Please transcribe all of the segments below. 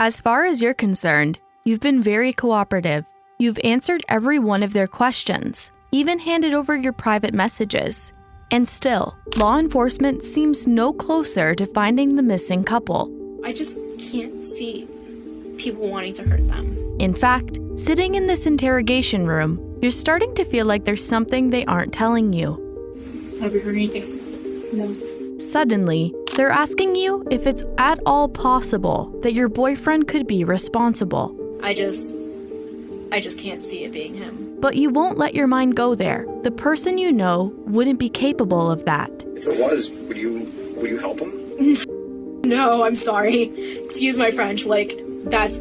As far as you're concerned, you've been very cooperative. You've answered every one of their questions, even handed over your private messages. And still, law enforcement seems no closer to finding the missing couple. I just can't see people wanting to hurt them. In fact, sitting in this interrogation room, you're starting to feel like there's something they aren't telling you. Have you heard anything? No. Suddenly, they're asking you if it's at all possible that your boyfriend could be responsible. I just can't see it being him. But you won't let your mind go there. The person you know wouldn't be capable of that. If it was, would you help him? No, I'm sorry. Excuse my French, that's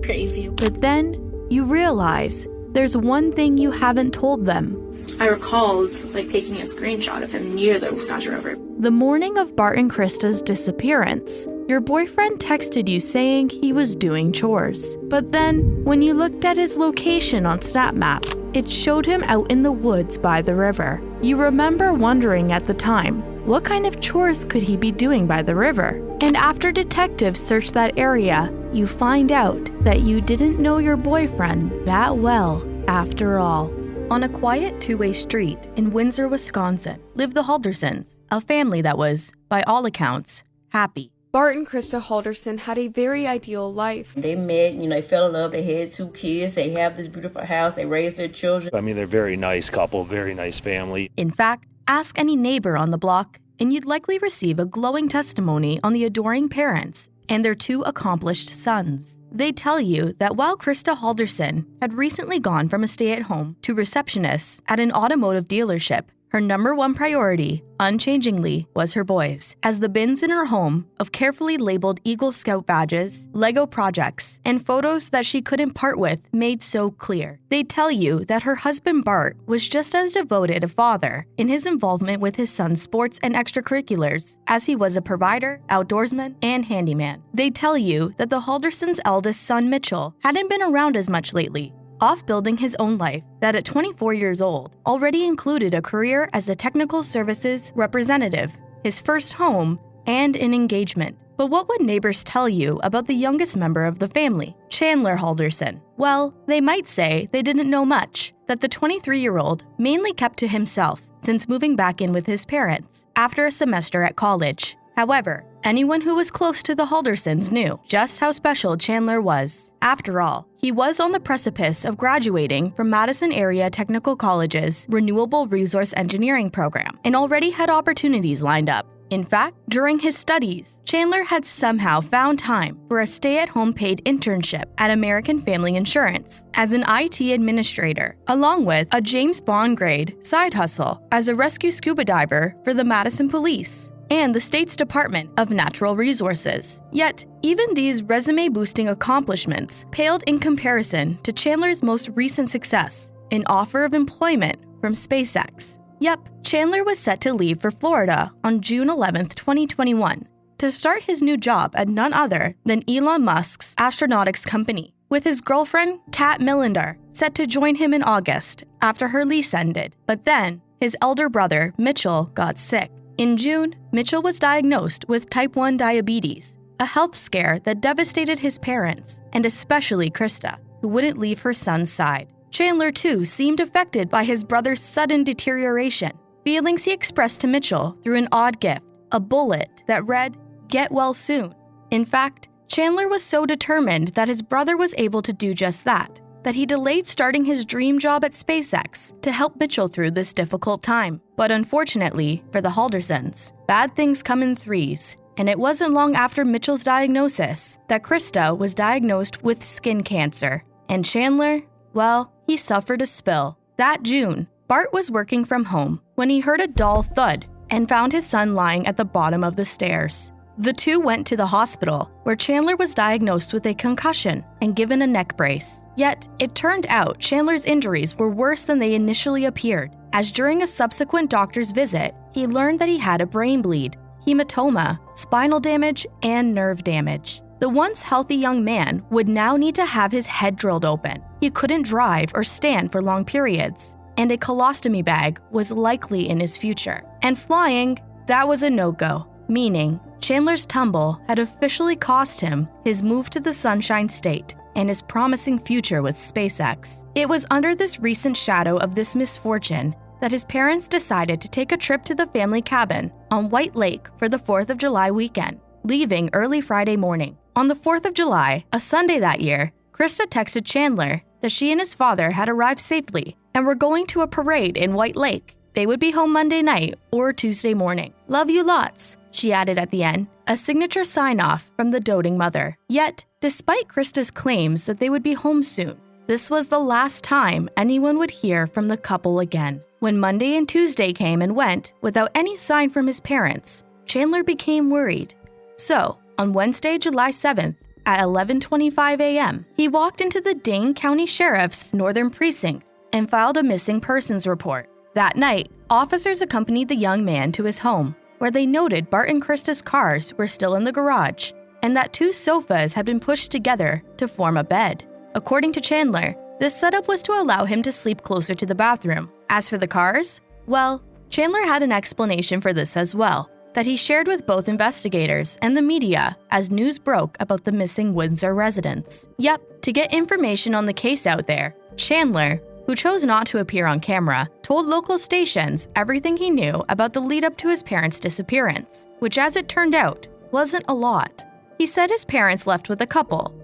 crazy. But then, you realize there's one thing you haven't told them. I recalled, taking a screenshot of him near the Snatcher River. The morning of Bart and Krista's disappearance, your boyfriend texted you saying he was doing chores. But then, when you looked at his location on SnapMap, it showed him out in the woods by the river. You remember wondering at the time, what kind of chores could he be doing by the river? And after detectives search that area, you find out that you didn't know your boyfriend that well after all. On a quiet two-way street in Windsor, Wisconsin, lived the Haldersons, a family that was, by all accounts, happy. Bart and Krista Halderson had a very ideal life. They met, they fell in love, they had 2 kids, they have this beautiful house, they raised their children. I mean, they're a very nice couple, very nice family. In fact, ask any neighbor on the block, and you'd likely receive a glowing testimony on the adoring parents and their 2 accomplished sons. They tell you that while Krista Halderson had recently gone from a stay-at-home to receptionist at an automotive dealership, her number one priority, unchangingly, was her boys, as the bins in her home of carefully labeled Eagle Scout badges, Lego projects, and photos that she couldn't part with made so clear. They tell you that her husband Bart was just as devoted a father in his involvement with his son's sports and extracurriculars as he was a provider, outdoorsman, and handyman. They tell you that the Haldersons' eldest son Mitchell hadn't been around as much lately, off building his own life that at 24 years old already included a career as a technical services representative, his first home, and an engagement. But what would neighbors tell you about the youngest member of the family, Chandler Halderson? Well, they might say they didn't know much, that the 23-year-old mainly kept to himself since moving back in with his parents after a semester at college. However, anyone who was close to the Haldersons knew just how special Chandler was. After all, he was on the precipice of graduating from Madison Area Technical College's Renewable Resource Engineering program and already had opportunities lined up. In fact, during his studies, Chandler had somehow found time for a stay-at-home paid internship at American Family Insurance as an IT administrator, along with a James Bond grade side hustle as a rescue scuba diver for the Madison Police and the state's Department of Natural Resources. Yet, even these resume-boosting accomplishments paled in comparison to Chandler's most recent success, an offer of employment from SpaceX. Yep, Chandler was set to leave for Florida on June 11, 2021, to start his new job at none other than Elon Musk's astronautics company, with his girlfriend, Kat Millender, set to join him in August after her lease ended. But then, his elder brother, Mitchell, got sick. In June, Mitchell was diagnosed with type 1 diabetes, a health scare that devastated his parents, and especially Krista, who wouldn't leave her son's side. Chandler, too, seemed affected by his brother's sudden deterioration, feelings he expressed to Mitchell through an odd gift, a bullet that read, "Get well soon." In fact, Chandler was so determined that his brother was able to do just that he delayed starting his dream job at SpaceX to help Mitchell through this difficult time. But unfortunately for the Haldersons, bad things come in threes, and it wasn't long after Mitchell's diagnosis that Krista was diagnosed with skin cancer. And Chandler, well, he suffered a spill. That June, Bart was working from home when he heard a dull thud and found his son lying at the bottom of the stairs. The two went to the hospital, where Chandler was diagnosed with a concussion and given a neck brace. Yet, it turned out Chandler's injuries were worse than they initially appeared, as during a subsequent doctor's visit, he learned that he had a brain bleed, hematoma, spinal damage, and nerve damage. The once healthy young man would now need to have his head drilled open. He couldn't drive or stand for long periods, and a colostomy bag was likely in his future. And flying, that was a no-go, meaning Chandler's tumble had officially cost him his move to the Sunshine State and his promising future with SpaceX. It was under this recent shadow of this misfortune that his parents decided to take a trip to the family cabin on White Lake for the 4th of July weekend, leaving early Friday morning. On the 4th of July, a Sunday that year, Krista texted Chandler that she and his father had arrived safely and were going to a parade in White Lake. They would be home Monday night or Tuesday morning. Love you lots, she added at the end, a signature sign-off from the doting mother. Yet, despite Krista's claims that they would be home soon, this was the last time anyone would hear from the couple again. When Monday and Tuesday came and went without any sign from his parents, Chandler became worried. So, on Wednesday, July 7th, at 11:25 a.m., he walked into the Dane County Sheriff's Northern Precinct and filed a missing persons report. That night, officers accompanied the young man to his home, where they noted Bart and Krista's cars were still in the garage and that 2 sofas had been pushed together to form a bed. According to Chandler, this setup was to allow him to sleep closer to the bathroom. As for the cars, well, Chandler had an explanation for this as well, that he shared with both investigators and the media as news broke about the missing Windsor residents. Yep, to get information on the case out there, Chandler, who chose not to appear on camera, told local stations everything he knew about the lead-up to his parents' disappearance, which as it turned out, wasn't a lot. He said his parents left with a couple,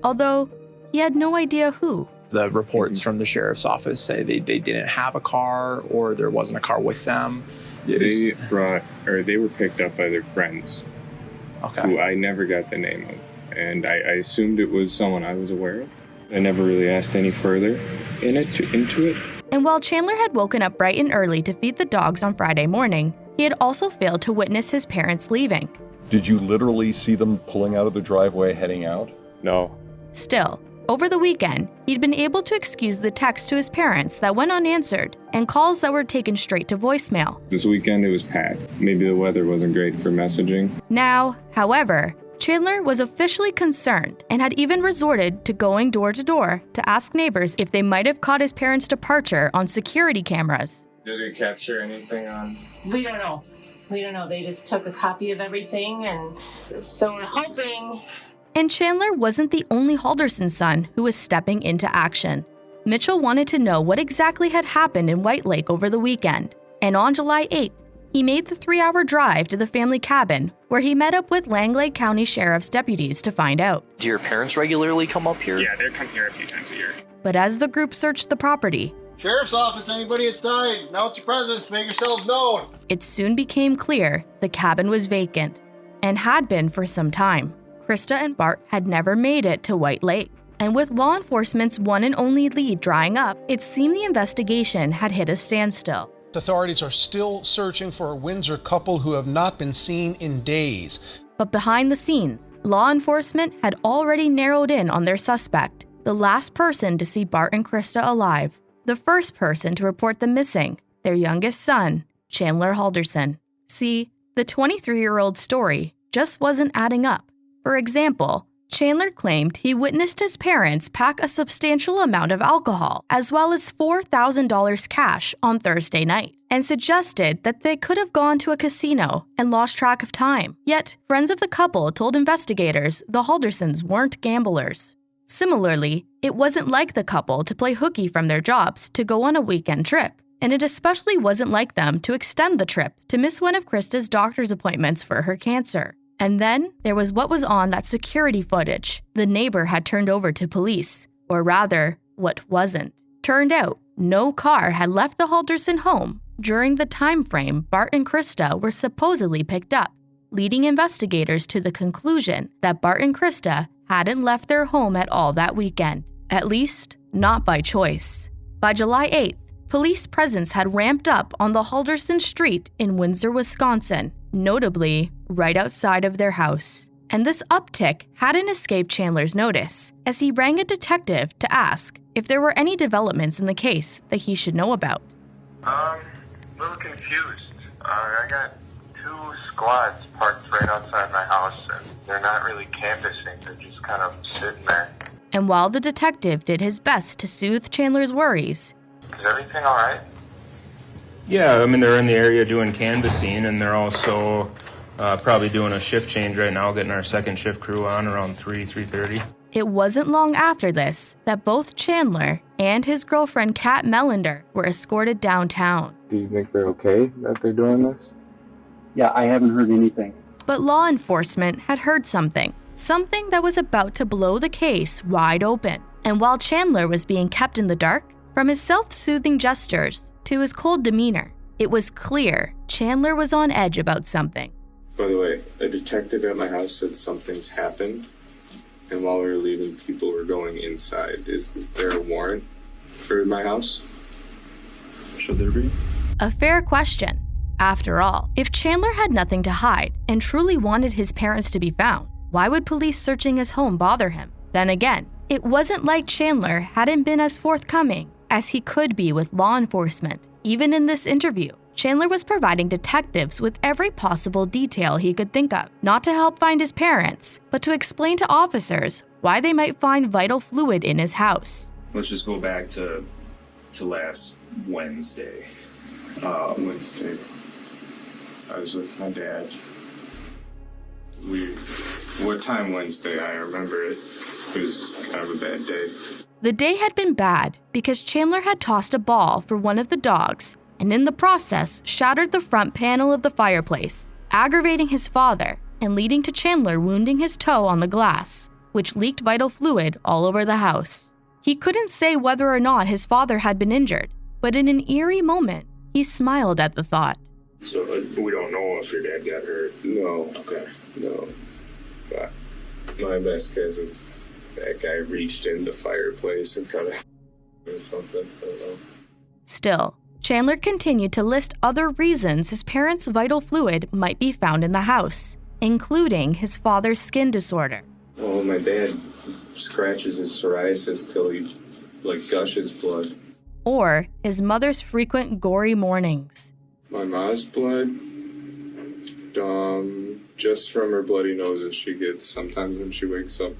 although he had no idea who. The reports from the sheriff's office say they didn't have a car or there wasn't a car with them. Yeah, they were picked up by their friends, who I never got the name of, and I assumed it was someone I was aware of. I never really asked any further into it. And while Chandler had woken up bright and early to feed the dogs on Friday morning, he had also failed to witness his parents leaving. Did you literally see them pulling out of the driveway heading out? No. Still, over the weekend, he'd been able to excuse the text to his parents that went unanswered and calls that were taken straight to voicemail. This weekend it was packed. Maybe the weather wasn't great for messaging. Now, however, Chandler was officially concerned and had even resorted to going door to door to ask neighbors if they might have caught his parents' departure on security cameras. Did they capture anything on? We don't know. They just took a copy of everything, and so we're hoping. And Chandler wasn't the only Halderson son who was stepping into action. Mitchell wanted to know what exactly had happened in White Lake over the weekend, and on July 8th, he made the 3-hour drive to the family cabin where he met up with Langley County Sheriff's deputies to find out. Do your parents regularly come up here? Yeah, they come here a few times a year. But as the group searched the property, Sheriff's office, anybody inside? Announce your presence, make yourselves known. It soon became clear the cabin was vacant, and had been for some time. Krista and Bart had never made it to White Lake, and with law enforcement's one and only lead drying up, it seemed the investigation had hit a standstill. Authorities are still searching for a Windsor couple who have not been seen in days. But behind the scenes, law enforcement had already narrowed in on their suspect, the last person to see Bart and Krista alive, the first person to report them missing, their youngest son, Chandler Halderson. See, the 23-year-old story just wasn't adding up. For example, Chandler claimed he witnessed his parents pack a substantial amount of alcohol, as well as $4,000 cash on Thursday night, and suggested that they could have gone to a casino and lost track of time. Yet, friends of the couple told investigators the Haldersons weren't gamblers. Similarly, it wasn't like the couple to play hooky from their jobs to go on a weekend trip, and it especially wasn't like them to extend the trip to miss one of Krista's doctor's appointments for her cancer. And then there was what was on that security footage the neighbor had turned over to police, or rather, what wasn't. Turned out, no car had left the Halderson home during the time frame Bart and Krista were supposedly picked up, leading investigators to the conclusion that Bart and Krista hadn't left their home at all that weekend, at least not by choice. By July 8th, police presence had ramped up on the Halderson Street in Windsor, Wisconsin, notably right outside of their house. And this uptick hadn't escaped Chandler's notice, as he rang a detective to ask if there were any developments in the case that he should know about. A little confused. I got 2 squads parked right outside my house, and they're not really canvassing, they're just kind of sitting there. And while the detective did his best to soothe Chandler's worries, Is everything alright? Yeah, I mean, they're in the area doing canvassing, and they're also Probably doing a shift change right now, getting our second shift crew on around 3:30. It wasn't long after this that both Chandler and his girlfriend Kat Melander were escorted downtown. Do you think they're okay that they're doing this? Yeah, I haven't heard anything. But law enforcement had heard something that was about to blow the case wide open. And while Chandler was being kept in the dark, from his self-soothing gestures to his cold demeanor, it was clear Chandler was on edge about something. By the way, a detective at my house said something's happened, and while we were leaving, people were going inside. Is there a warrant for my house? Should there be? A fair question. After all, if Chandler had nothing to hide and truly wanted his parents to be found, why would police searching his home bother him? Then again, it wasn't like Chandler hadn't been as forthcoming as he could be with law enforcement. Even in this interview, Chandler was providing detectives with every possible detail he could think of, not to help find his parents, but to explain to officers why they might find vital fluid in his house. Let's just go back to last Wednesday. Wednesday. I was with my dad. What time Wednesday? I remember it. It was kind of a bad day. The day had been bad because Chandler had tossed a ball for one of the dogs and in the process shattered the front panel of the fireplace, aggravating his father and leading to Chandler wounding his toe on the glass, which leaked vital fluid all over the house. He couldn't say whether or not his father had been injured, but in an eerie moment, he smiled at the thought. So we don't know if your dad got hurt? No. Okay. No. But my best guess is that guy reached in the fireplace and cut it or something. I don't know. Still, Chandler continued to list other reasons his parents' vital fluid might be found in the house, including his father's skin disorder. Well, my dad scratches his psoriasis till he, gushes blood. Or his mother's frequent gory mornings. My mom's blood, just from her bloody noses she gets sometimes when she wakes up.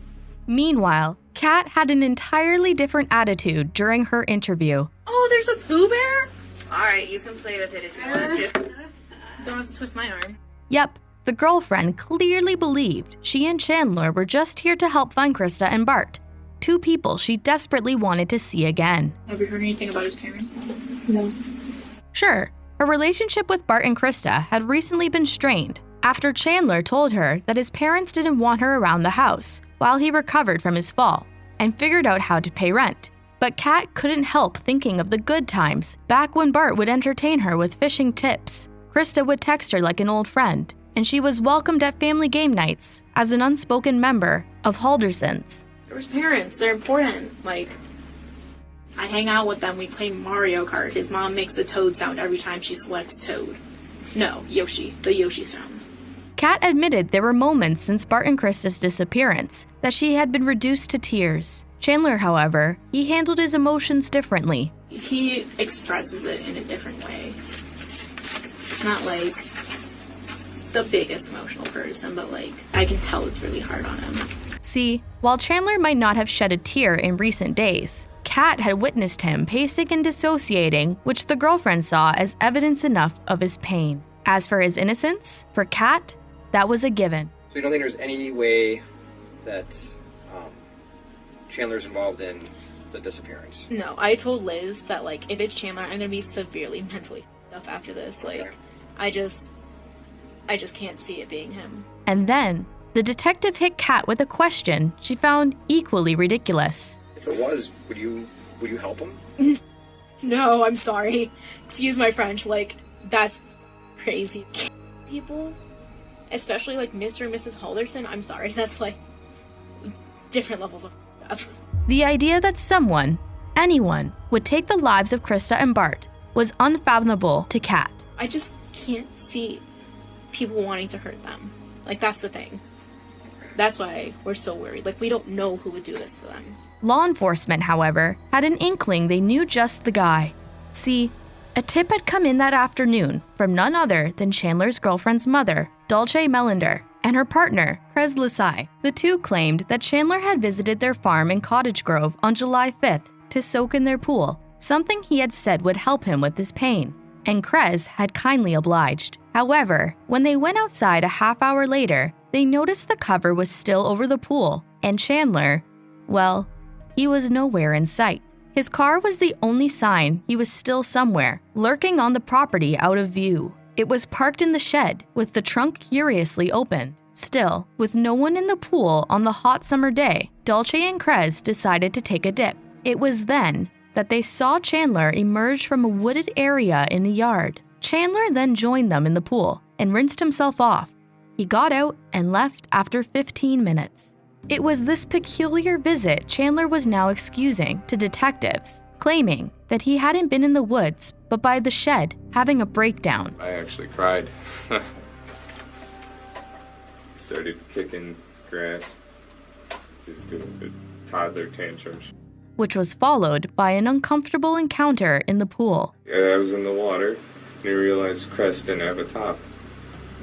Meanwhile, Kat had an entirely different attitude during her interview. Oh, there's a Pooh Bear? Alright, you can play with it if you want to. Don't have to twist my arm. Yep, the girlfriend clearly believed she and Chandler were just here to help find Krista and Bart, two people she desperately wanted to see again. Have you heard anything about his parents? No. Sure, her relationship with Bart and Krista had recently been strained after Chandler told her that his parents didn't want her around the house while he recovered from his fall and figured out how to pay rent. But Kat couldn't help thinking of the good times back when Bart would entertain her with fishing tips. Krista would text her like an old friend, and she was welcomed at family game nights as an unspoken member of Halderson's. His parents, they're important. I hang out with them, we play Mario Kart. His mom makes the Toad sound every time she selects Toad. No, Yoshi, the Yoshi sound. Kat admitted there were moments since Bart and Krista's disappearance that she had been reduced to tears. Chandler, however, he handled his emotions differently. He expresses it in a different way. It's not the biggest emotional person, but I can tell it's really hard on him. See, while Chandler might not have shed a tear in recent days, Kat had witnessed him pacing and dissociating, which the girlfriend saw as evidence enough of his pain. As for his innocence, for Kat, that was a given. So you don't think there's any way that Chandler's involved in the disappearance? No, I told Liz that if it's Chandler, I'm gonna be severely mentally up after this. I just can't see it being him. And then the detective hit Kat with a question she found equally ridiculous. If it was, would you help him? No, I'm sorry. Excuse my French. That's crazy. People, especially Mr. and Mrs. Halderson, I'm sorry. That's different levels of up. The idea that someone, anyone, would take the lives of Krista and Bart was unfathomable to Kat. I just can't see people wanting to hurt them. That's the thing. That's why we're so worried. We don't know who would do this to them. Law enforcement, however, had an inkling they knew just the guy. See, a tip had come in that afternoon from none other than Chandler's girlfriend's mother, Dulce Melander, and her partner, Krez Lasai. The two claimed that Chandler had visited their farm in Cottage Grove on July 5th to soak in their pool, something he had said would help him with his pain. and Krez had kindly obliged. However, when they went outside a half hour later, they noticed the cover was still over the pool, and Chandler, well, he was nowhere in sight. His car was the only sign he was still somewhere, lurking on the property out of view. It was parked in the shed, with the trunk curiously open. Still, with no one in the pool on the hot summer day, Dulce and Krez decided to take a dip. It was then that they saw Chandler emerge from a wooded area in the yard. Chandler then joined them in the pool and rinsed himself off. He got out and left after 15 minutes. It was this peculiar visit Chandler was now excusing to detectives, claiming that he hadn't been in the woods but by the shed having a breakdown. I actually cried. Started kicking grass, just doing the toddler tantrums. Which was followed by an uncomfortable encounter in the pool. Yeah, I was in the water and I realized Crest didn't have a top,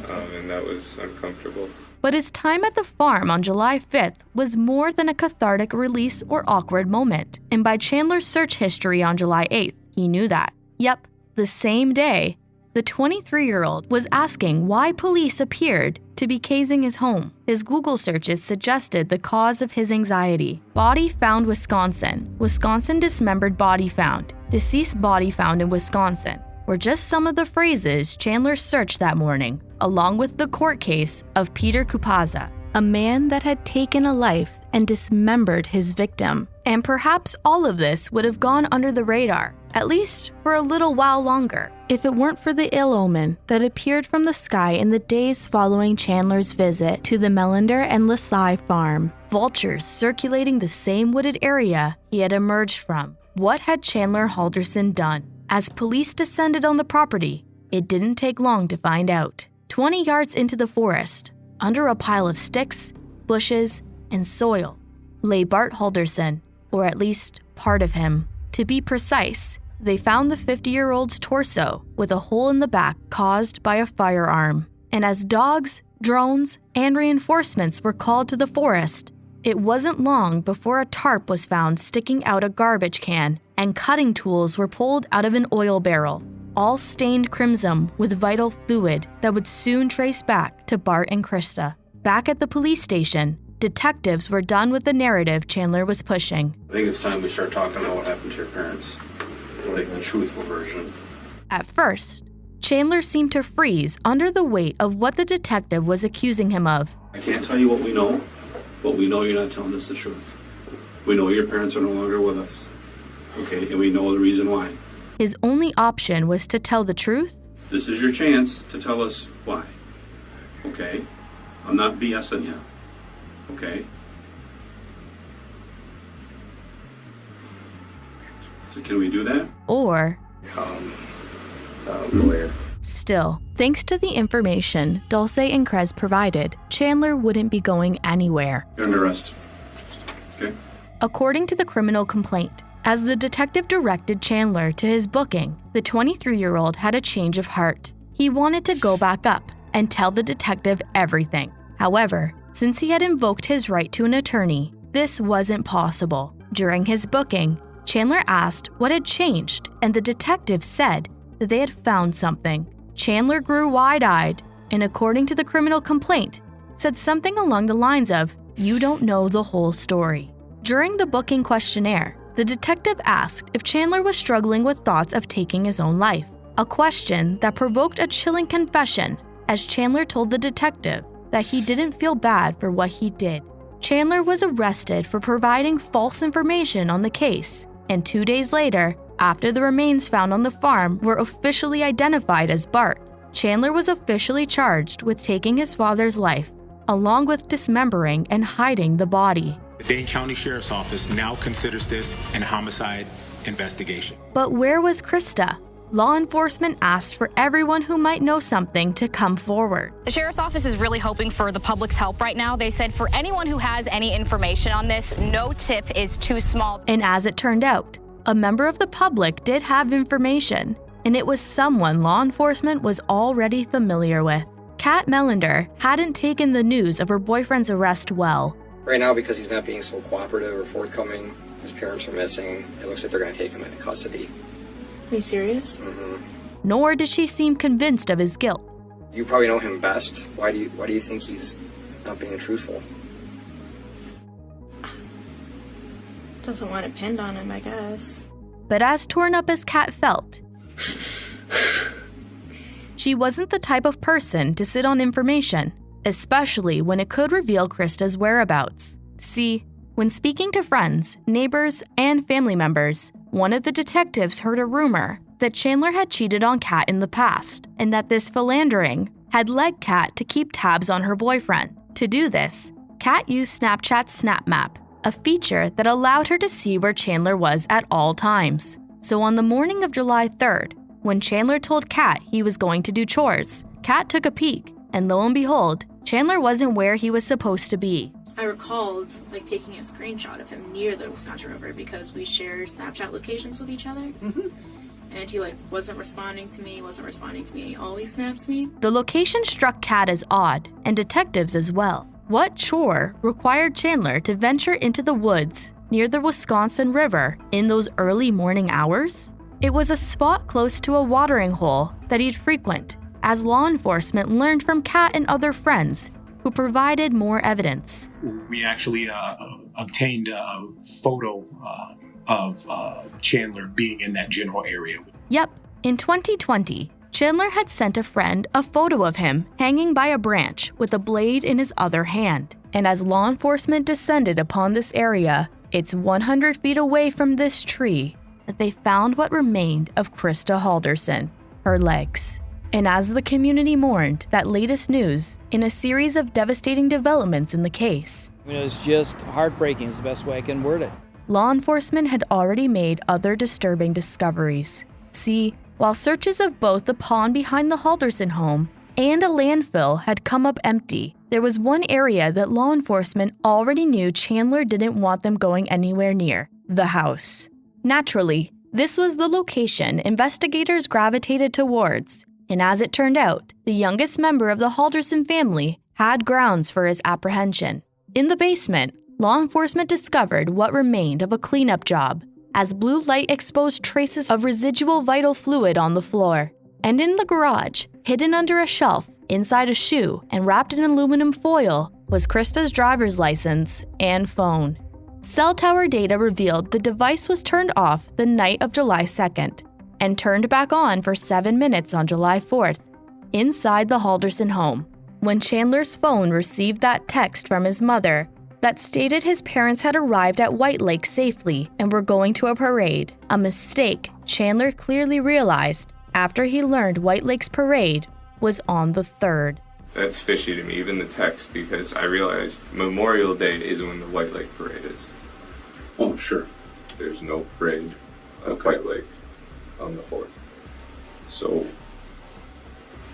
and that was uncomfortable. But his time at the farm on July 5th was more than a cathartic release or awkward moment. And by Chandler's search history on July 8th, he knew that. Yep, the same day, the 23-year-old was asking why police appeared to be casing his home. His Google searches suggested the cause of his anxiety. Body found Wisconsin. Wisconsin dismembered body found. Deceased body found in Wisconsin were just some of the phrases Chandler searched that morning, along with the court case of Peter Kupaza, a man that had taken a life and dismembered his victim. And perhaps all of this would have gone under the radar, at least for a little while longer, if it weren't for the ill omen that appeared from the sky in the days following Chandler's visit to the Melander and Lasalle farm. Vultures circulating the same wooded area he had emerged from. What had Chandler Halderson done? As police descended on the property, it didn't take long to find out. 20 yards into the forest, under a pile of sticks, bushes, and soil, lay Bart Halderson, or at least part of him. To be precise, they found the 50-year-old's torso with a hole in the back caused by a firearm. And as dogs, drones, and reinforcements were called to the forest, it wasn't long before a tarp was found sticking out a garbage can and cutting tools were pulled out of an oil barrel, all stained crimson with vital fluid that would soon trace back to Bart and Krista. Back at the police station, detectives were done with the narrative Chandler was pushing. I think it's time we start talking about what happened to your parents. Like the truthful version. At first, Chandler seemed to freeze under the weight of what the detective was accusing him of. I can't tell you what we know, but we know you're not telling us the truth. We know your parents are no longer with us. Okay, and we know the reason why. His only option was to tell the truth. This is your chance to tell us why. Okay? I'm not BSing you. Okay? So can we do that? Or lawyer. Still, thanks to the information Dulce and Krez provided, Chandler wouldn't be going anywhere. You're under arrest. Okay? According to the criminal complaint, as the detective directed Chandler to his booking, the 23-year-old had a change of heart. He wanted to go back up and tell the detective everything. However, since he had invoked his right to an attorney, this wasn't possible. During his booking, Chandler asked what had changed, and the detective said that they had found something. Chandler grew wide-eyed, and according to the criminal complaint, said something along the lines of, "You don't know the whole story." During the booking questionnaire, the detective asked if Chandler was struggling with thoughts of taking his own life, a question that provoked a chilling confession as Chandler told the detective that he didn't feel bad for what he did. Chandler was arrested for providing false information on the case, and 2 days later, after the remains found on the farm were officially identified as Bart, Chandler was officially charged with taking his father's life, along with dismembering and hiding the body. The Dane County Sheriff's Office now considers this an homicide investigation. But where was Krista? Law enforcement asked for everyone who might know something to come forward. The Sheriff's Office is really hoping for the public's help right now. They said for anyone who has any information on this, no tip is too small. And as it turned out, a member of the public did have information, and it was someone law enforcement was already familiar with. Kat Melander hadn't taken the news of her boyfriend's arrest well. Right now, because he's not being so cooperative or forthcoming, his parents are missing. It looks like they're going to take him into custody. Are you serious? Mm-hmm. nor did she seem convinced of his guilt. You probably know him best. Why do you think he's not being truthful? Doesn't want it pinned on him, I guess. But as torn up as Kat felt, she wasn't the type of person to sit on information, especially when it could reveal Krista's whereabouts. See, when speaking to friends, neighbors, and family members, one of the detectives heard a rumor that Chandler had cheated on Kat in the past, and that this philandering had led Kat to keep tabs on her boyfriend. To do this, Kat used Snapchat's Snap Map, a feature that allowed her to see where Chandler was at all times. So on the morning of July 3rd, when Chandler told Kat he was going to do chores, Kat took a peek, and lo and behold, Chandler wasn't where he was supposed to be. I recalled taking a screenshot of him near the Wisconsin River because we share Snapchat locations with each other. And he wasn't responding to me, he always snaps me. The location struck Kat as odd, and detectives as well. What chore required Chandler to venture into the woods near the Wisconsin River in those early morning hours? It was a spot close to a watering hole that he'd frequent, as law enforcement learned from Kat and other friends who provided more evidence. We actually obtained a photo of Chandler being in that general area. Yep, in 2020, Chandler had sent a friend a photo of him hanging by a branch with a blade in his other hand. And as law enforcement descended upon this area, it's 100 feet away from this tree that they found what remained of Krista Halderson, her legs. And as the community mourned that latest news in a series of devastating developments in the case, it was just heartbreaking is the best way I can word it. Law enforcement had already made other disturbing discoveries. See, while searches of both the pond behind the Halderson home and a landfill had come up empty, there was one area that law enforcement already knew Chandler didn't want them going anywhere near: the house. Naturally, this was the location investigators gravitated towards, and as it turned out, the youngest member of the Halderson family had grounds for his apprehension. In the basement, law enforcement discovered what remained of a cleanup job, as blue light exposed traces of residual vital fluid on the floor. And in the garage, hidden under a shelf, inside a shoe and wrapped in aluminum foil, was Krista's driver's license and phone. Cell tower data revealed the device was turned off the night of July 2nd and turned back on for 7 minutes on July 4th, inside the Halderson home, when Chandler's phone received that text from his mother that stated his parents had arrived at White Lake safely and were going to a parade, a mistake Chandler clearly realized after he learned White Lake's parade was on the 3rd. That's fishy to me, even the text, because I realized Memorial Day is when the White Lake parade is. Oh, sure. There's no parade at White Lake on the 4th. So,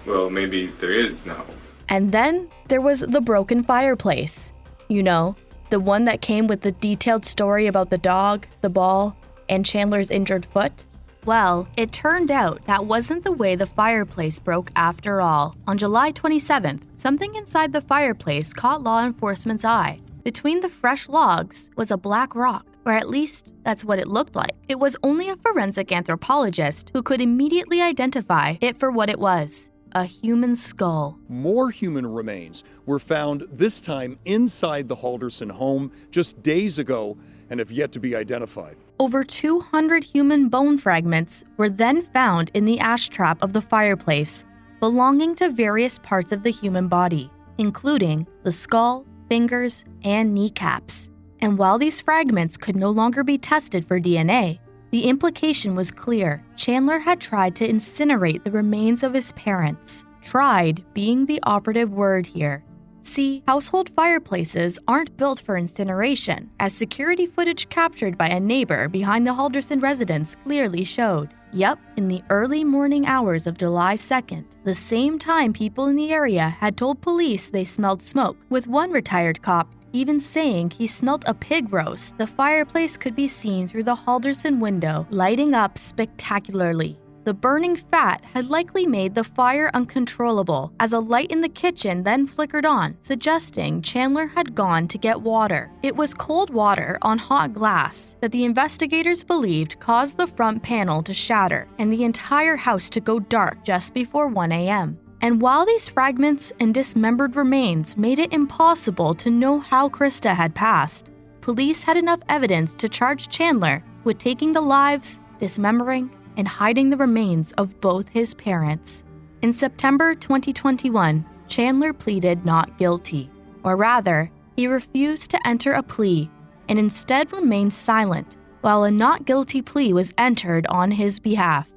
well, maybe there is now. And then there was the broken fireplace. You know, the one that came with the detailed story about the dog, the ball, and Chandler's injured foot? Well, it turned out that wasn't the way the fireplace broke after all. On July 27th, something inside the fireplace caught law enforcement's eye. Between the fresh logs was a black rock, or at least that's what it looked like. It was only a forensic anthropologist who could immediately identify it for what it was: a human skull. More human remains were found, this time inside the Halderson home, just days ago, and have yet to be identified. Over 200 human bone fragments were then found in the ash trap of the fireplace, belonging to various parts of the human body, including the skull, fingers, and kneecaps. And while these fragments could no longer be tested for DNA, the implication was clear. Chandler had tried to incinerate the remains of his parents. Tried being the operative word here. See, household fireplaces aren't built for incineration, as security footage captured by a neighbor behind the Halderson residence clearly showed. Yep, in the early morning hours of July 2nd, the same time people in the area had told police they smelled smoke, with one retired cop even saying he smelt a pig roast. The fireplace could be seen through the Halderson window, lighting up spectacularly. The burning fat had likely made the fire uncontrollable, as a light in the kitchen then flickered on, suggesting Chandler had gone to get water. It was cold water on hot glass that the investigators believed caused the front panel to shatter and the entire house to go dark just before 1 a.m. And while these fragments and dismembered remains made it impossible to know how Krista had passed, police had enough evidence to charge Chandler with taking the lives, dismembering, and hiding the remains of both his parents. In September 2021, Chandler pleaded not guilty, or rather, he refused to enter a plea and instead remained silent while a not guilty plea was entered on his behalf.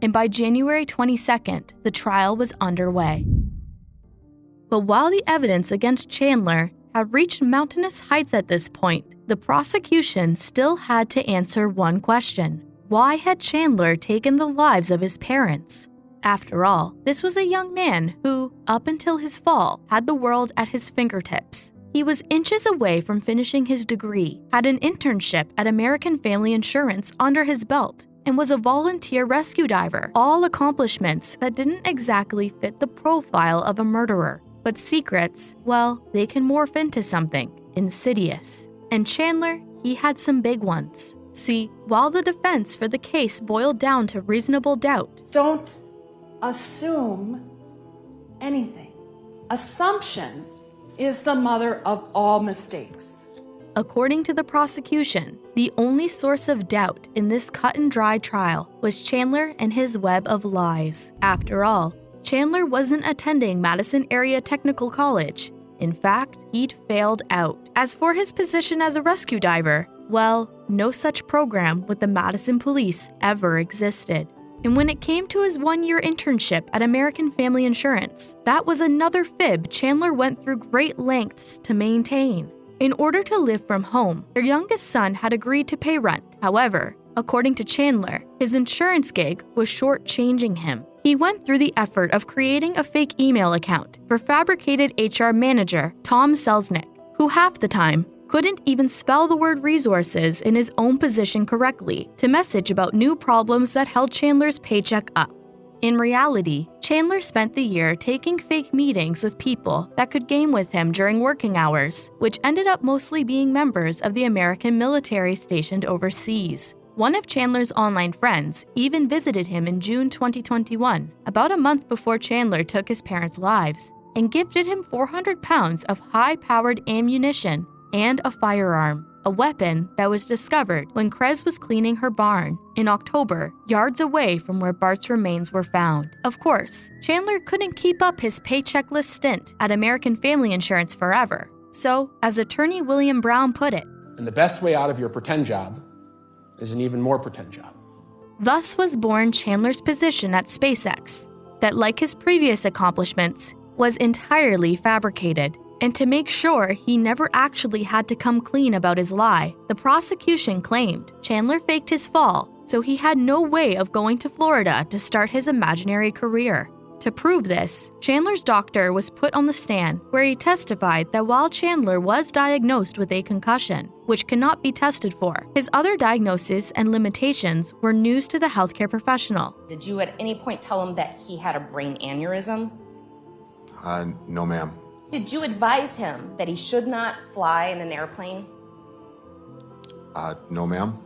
And by January 22nd, the trial was underway. But while the evidence against Chandler had reached mountainous heights at this point, the prosecution still had to answer one question. Why had Chandler taken the lives of his parents? After all, this was a young man who, up until his fall, had the world at his fingertips. He was inches away from finishing his degree, had an internship at American Family Insurance under his belt, and was a volunteer rescue diver, all accomplishments that didn't exactly fit the profile of a murderer. But secrets, well, they can morph into something insidious. And Chandler, he had some big ones. See, while the defense for the case boiled down to reasonable doubt, don't assume anything. Assumption is the mother of all mistakes. According to the prosecution, the only source of doubt in this cut-and-dry trial was Chandler and his web of lies. After all, Chandler wasn't attending Madison Area Technical College. In fact, he'd failed out. As for his position as a rescue diver, well, no such program with the Madison Police ever existed. And when it came to his one-year internship at American Family Insurance, that was another fib Chandler went through great lengths to maintain. In order to live from home, their youngest son had agreed to pay rent. However, according to Chandler, his insurance gig was shortchanging him. He went through the effort of creating a fake email account for fabricated HR manager Tom Selznick, who half the time couldn't even spell the word resources in his own position correctly, to message about new problems that held Chandler's paycheck up. In reality, Chandler spent the year taking fake meetings with people that could game with him during working hours, which ended up mostly being members of the American military stationed overseas. One of Chandler's online friends even visited him in June 2021, about a month before Chandler took his parents' lives, and gifted him 400 pounds of high-powered ammunition and a firearm, a weapon that was discovered when Krez was cleaning her barn in October, yards away from where Bart's remains were found. Of course, Chandler couldn't keep up his paycheckless stint at American Family Insurance forever. So, as attorney William Brown put it, and the best way out of your pretend job is an even more pretend job. Thus was born Chandler's position at SpaceX, that, like his previous accomplishments, was entirely fabricated. And to make sure he never actually had to come clean about his lie, the prosecution claimed Chandler faked his fall, so he had no way of going to Florida to start his imaginary career. To prove this, Chandler's doctor was put on the stand, where he testified that while Chandler was diagnosed with a concussion, which cannot be tested for, his other diagnoses and limitations were news to the healthcare professional. Did you at any point tell him that he had a brain aneurysm? No, ma'am. Did you advise him that he should not fly in an airplane? No, ma'am.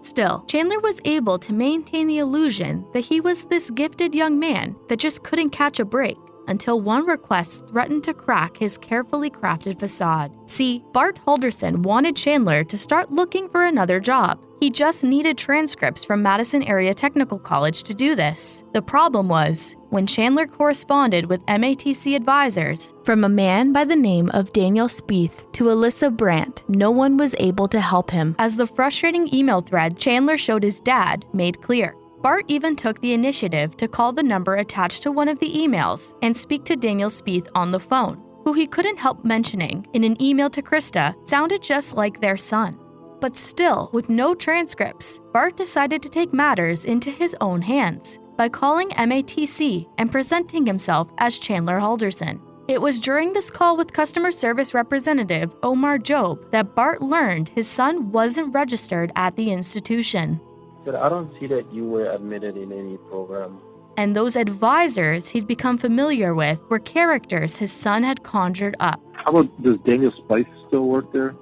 Still, Chandler was able to maintain the illusion that he was this gifted young man that just couldn't catch a break, until one request threatened to crack his carefully crafted facade. See, Bart Halderson wanted Chandler to start looking for another job. He just needed transcripts from Madison Area Technical College to do this. The problem was, when Chandler corresponded with MATC advisors, from a man by the name of Daniel Spieth to Alyssa Brandt, no one was able to help him, as the frustrating email thread Chandler showed his dad made clear. Bart even took the initiative to call the number attached to one of the emails and speak to Daniel Spieth on the phone, who he couldn't help mentioning in an email to Krista sounded just like their son. But still, with no transcripts, Bart decided to take matters into his own hands by calling MATC and presenting himself as Chandler Halderson. It was during this call with customer service representative Omar Job that Bart learned his son wasn't registered at the institution. said, I don't see that you were admitted in any program. And those advisors he'd become familiar with were characters his son had conjured up. How about, does Daniel Spice still work there?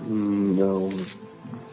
No,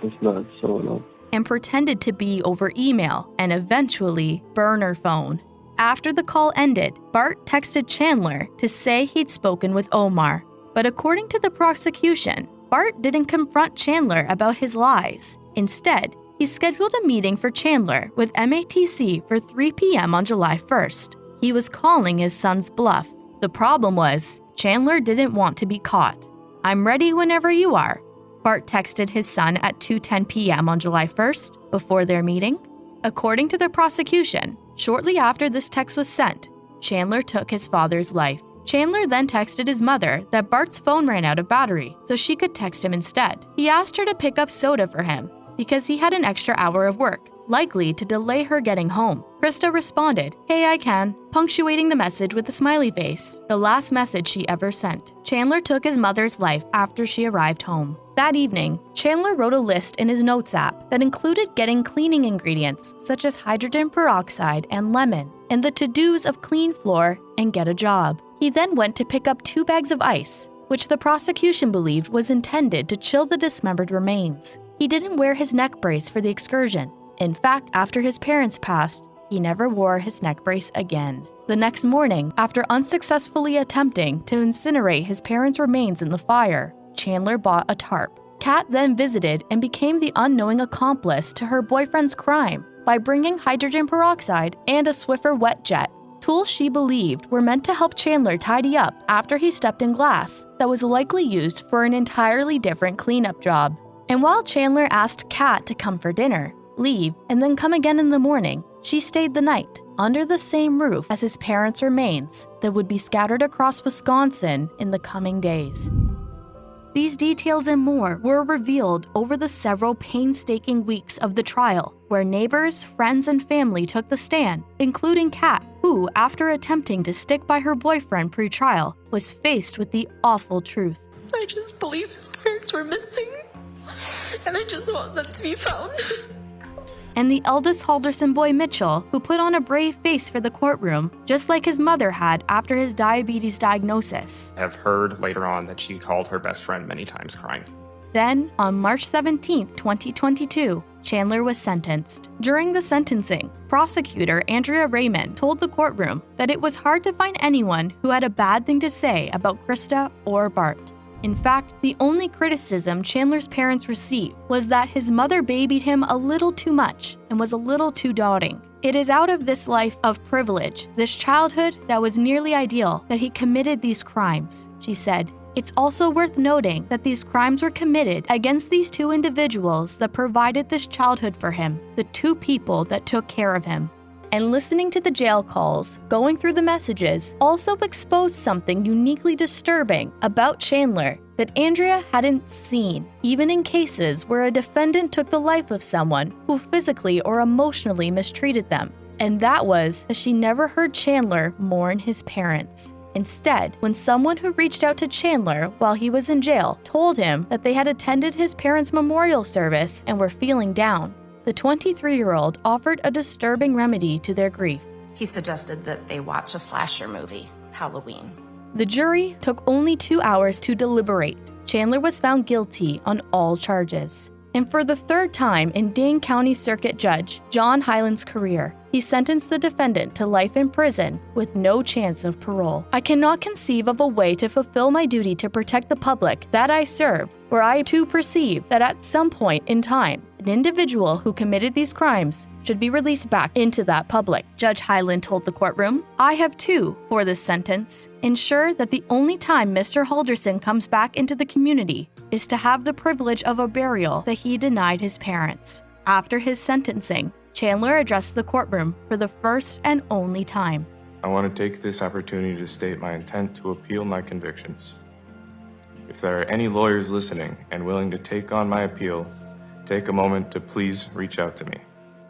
it's not showing up. And pretended to be over email and eventually burner phone. After the call ended, Bart texted Chandler to say he'd spoken with Omar. But according to the prosecution, Bart didn't confront Chandler about his lies. Instead, he scheduled a meeting for Chandler with MATC for 3 p.m. on July 1st. He was calling his son's bluff. The problem was, Chandler didn't want to be caught. "I'm ready whenever you are," Bart texted his son at 2:10 p.m. on July 1st before their meeting. According to the prosecution, shortly after this text was sent, Chandler took his father's life. Chandler then texted his mother that Bart's phone ran out of battery, so she could text him instead. He asked her to pick up soda for him because he had an extra hour of work, likely to delay her getting home. Krista responded, "Hey, I can," punctuating the message with a smiley face, the last message she ever sent. Chandler took his mother's life after she arrived home. That evening, Chandler wrote a list in his notes app that included getting cleaning ingredients such as hydrogen peroxide and lemon, and the to-dos of clean floor and get a job. He then went to pick up 2 bags of ice, which the prosecution believed was intended to chill the dismembered remains. He didn't wear his neck brace for the excursion. In fact, after his parents passed, he never wore his neck brace again. The next morning, after unsuccessfully attempting to incinerate his parents' remains in the fire, Chandler bought a tarp. Kat then visited and became the unknowing accomplice to her boyfriend's crime by bringing hydrogen peroxide and a Swiffer wet jet, tools she believed were meant to help Chandler tidy up after he stepped in glass that was likely used for an entirely different cleanup job. And while Chandler asked Kat to come for dinner, leave, and then come again in the morning, she stayed the night under the same roof as his parents' remains that would be scattered across Wisconsin in the coming days. These details and more were revealed over the several painstaking weeks of the trial, where neighbors, friends, and family took the stand, including Kat, who, after attempting to stick by her boyfriend pre-trial, was faced with the awful truth. "I just believe his parents were missing, and I just want them to be found." And the eldest Halderson boy, Mitchell, who put on a brave face for the courtroom, just like his mother had after his diabetes diagnosis. I've heard later on that she called her best friend many times crying. Then, on March 17, 2022, Chandler was sentenced. During the sentencing, prosecutor Andrea Raymond told the courtroom that it was hard to find anyone who had a bad thing to say about Krista or Bart. In fact, the only criticism Chandler's parents received was that his mother babied him a little too much and was a little too doting. It is out of this life of privilege, this childhood that was nearly ideal, that he committed these crimes, she said. It's also worth noting that these crimes were committed against these 2 individuals that provided this childhood for him, the 2 people that took care of him. And listening to the jail calls, going through the messages, also exposed something uniquely disturbing about Chandler that Andrea hadn't seen, even in cases where a defendant took the life of someone who physically or emotionally mistreated them. And that was that she never heard Chandler mourn his parents. Instead, when someone who reached out to Chandler while he was in jail told him that they had attended his parents' memorial service and were feeling down, the 23-year-old offered a disturbing remedy to their grief. He suggested that they watch a slasher movie, Halloween. The jury took only 2 hours to deliberate. Chandler was found guilty on all charges. And for the 3rd time in Dane County Circuit Judge John Hyland's career, he sentenced the defendant to life in prison with no chance of parole. "I cannot conceive of a way to fulfill my duty to protect the public that I serve, where I too perceive that at some point in time, an individual who committed these crimes should be released back into that public," Judge Hyland told the courtroom. "I have too, for this sentence, ensured that the only time Mr. Halderson comes back into the community is to have the privilege of a burial that he denied his parents." After his sentencing, Chandler addressed the courtroom for the first and only time. "I want to take this opportunity to state my intent to appeal my convictions. If there are any lawyers listening and willing to take on my appeal, take a moment to please reach out to me."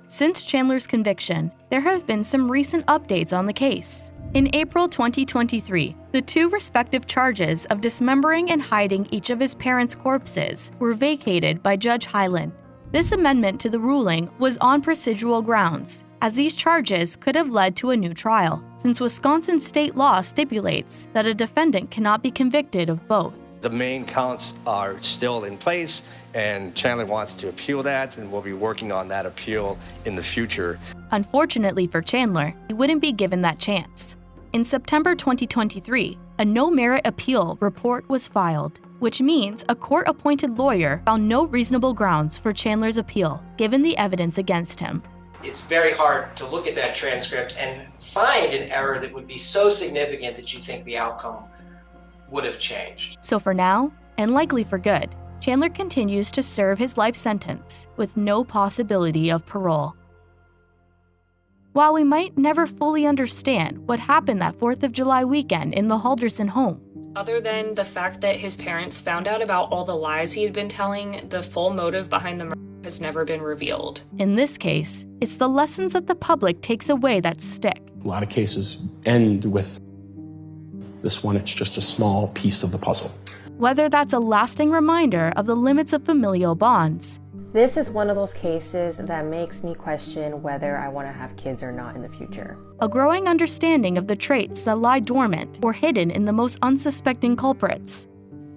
Since Chandler's conviction, there have been some recent updates on the case. In April 2023, the 2 respective charges of dismembering and hiding each of his parents' corpses were vacated by Judge Hyland. This amendment to the ruling was on procedural grounds, as these charges could have led to a new trial, since Wisconsin state law stipulates that a defendant cannot be convicted of both. The main counts are still in place, and Chandler wants to appeal that, and we'll be working on that appeal in the future. Unfortunately for Chandler, he wouldn't be given that chance. In September 2023, a no-merit appeal report was filed, which means a court-appointed lawyer found no reasonable grounds for Chandler's appeal, given the evidence against him. It's very hard to look at that transcript and find an error that would be so significant that you think the outcome would have changed. So for now, and likely for good, Chandler continues to serve his life sentence with no possibility of parole. While we might never fully understand what happened that 4th of July weekend in the Halderson home, Other than the fact that his parents found out about all the lies he had been telling, the full motive behind the murder has never been revealed. in this case, it's the lessons that the public takes away that stick. A lot of cases end with this one, it's just a small piece of the puzzle. Whether that's a lasting reminder of the limits of familial bonds, This is one of those cases that makes me question whether I want to have kids or not in the future. a growing understanding of the traits that lie dormant or hidden in the most unsuspecting culprits,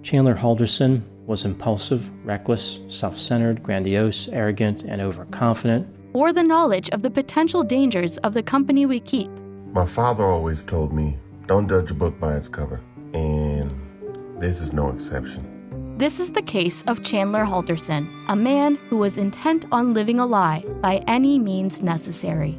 Chandler Halderson was impulsive, reckless, self-centered, grandiose, arrogant, and overconfident. or the knowledge of the potential dangers of the company we keep. My father always told me, don't judge a book by its cover, and this is no exception. This is the case of Chandler Halderson, a man who was intent on living a lie by any means necessary.